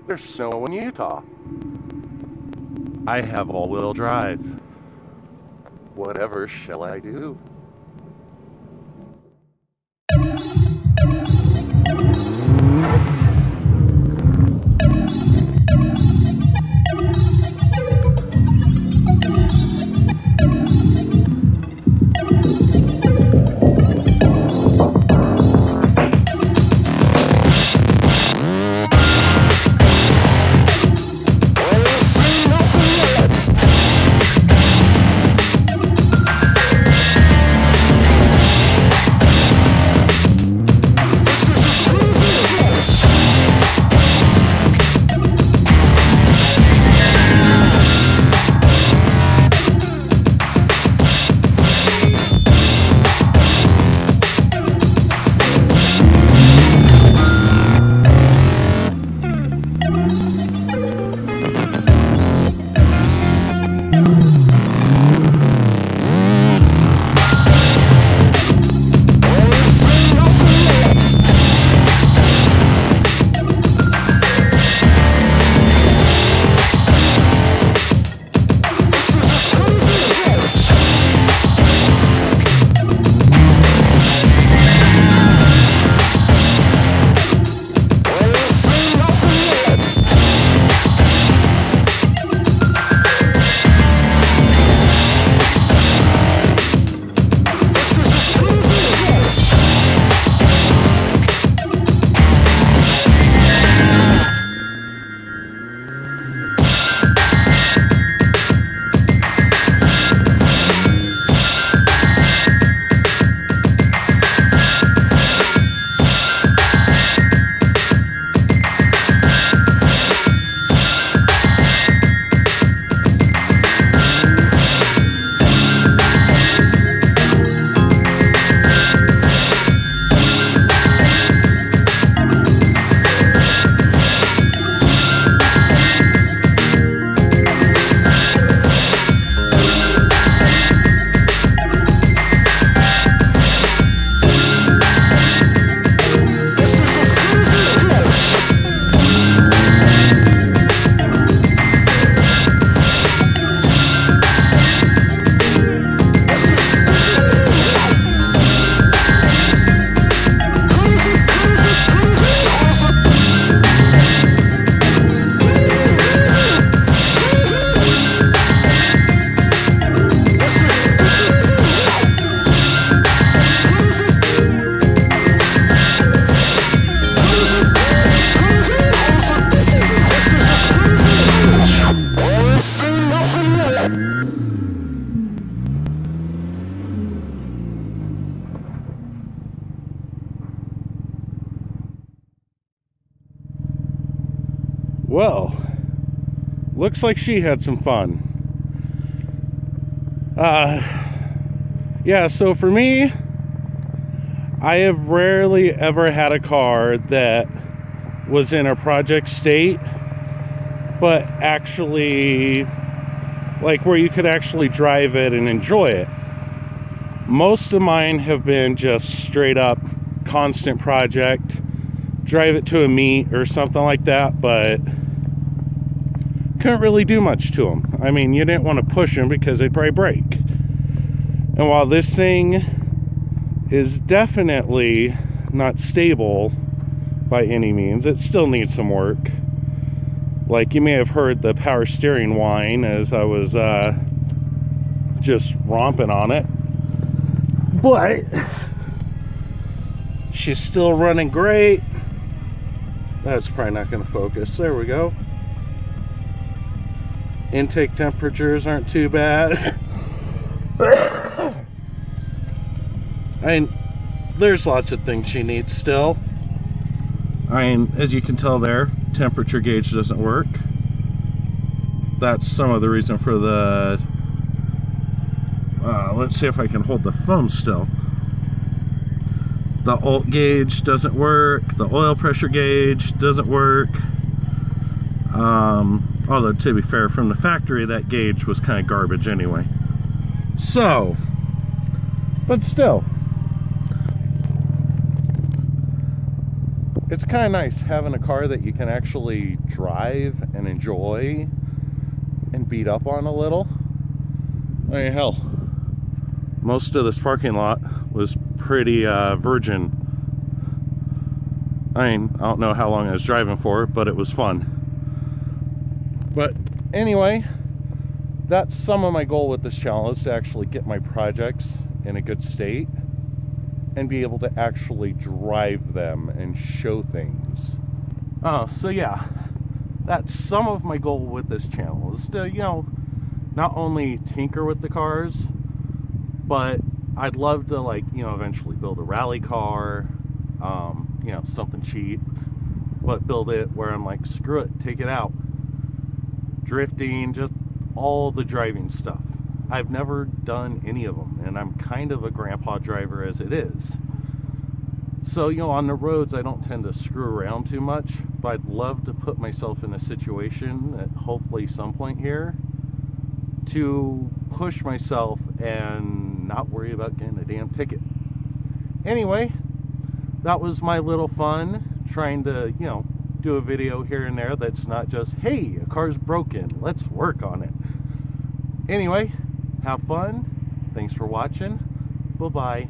There's snow in Utah. I have all-wheel drive. Whatever shall I do? Well, looks like she had some fun. Yeah, so for me, I have rarely ever had a car that was in a project state, but actually, like where you could actually drive it and enjoy it. Most of mine have been just straight up constant project, drive it to a meet or something like that, but couldn't really do much to them. I mean, you didn't want to push them because they'd probably break. And while this thing is definitely not stable by any means, it still needs some work. Like, you may have heard the power steering whine as I was just romping on it, but she's still running great. That's probably not going to focus. There we go. Intake temperatures aren't too bad. I mean, there's lots of things she needs still. I mean, as you can tell there, temperature gauge doesn't work. That's some of the reason for the let's see if I can hold the phone still. The alt gauge doesn't work, the oil pressure gauge doesn't work. Although, to be fair, from the factory, that gauge was kind of garbage anyway. So, but still, it's kind of nice having a car that you can actually drive and enjoy and beat up on a little. I mean, hell, most of this parking lot was pretty virgin. I mean, I don't know how long I was driving for, but it was fun. But anyway, that's some of my goal with this channel, is to actually get my projects in a good state and be able to actually drive them and show things. So yeah, that's some of my goal with this channel, is to, you know, not only tinker with the cars, but I'd love to, like, you know, eventually build a rally car, you know, something cheap, but build it where I'm like, screw it, take it out. Drifting, just all the driving stuff. I've never done any of them, and I'm kind of a grandpa driver as it is. So, you know, on the roads, I don't tend to screw around too much, but I'd love to put myself in a situation at hopefully some point here to push myself and not worry about getting a damn ticket. Anyway, that was my little fun, trying to, you know, do a video here and there that's not just, hey, a car's broken, let's work on it. Anyway, have fun. Thanks for watching. Bye-bye.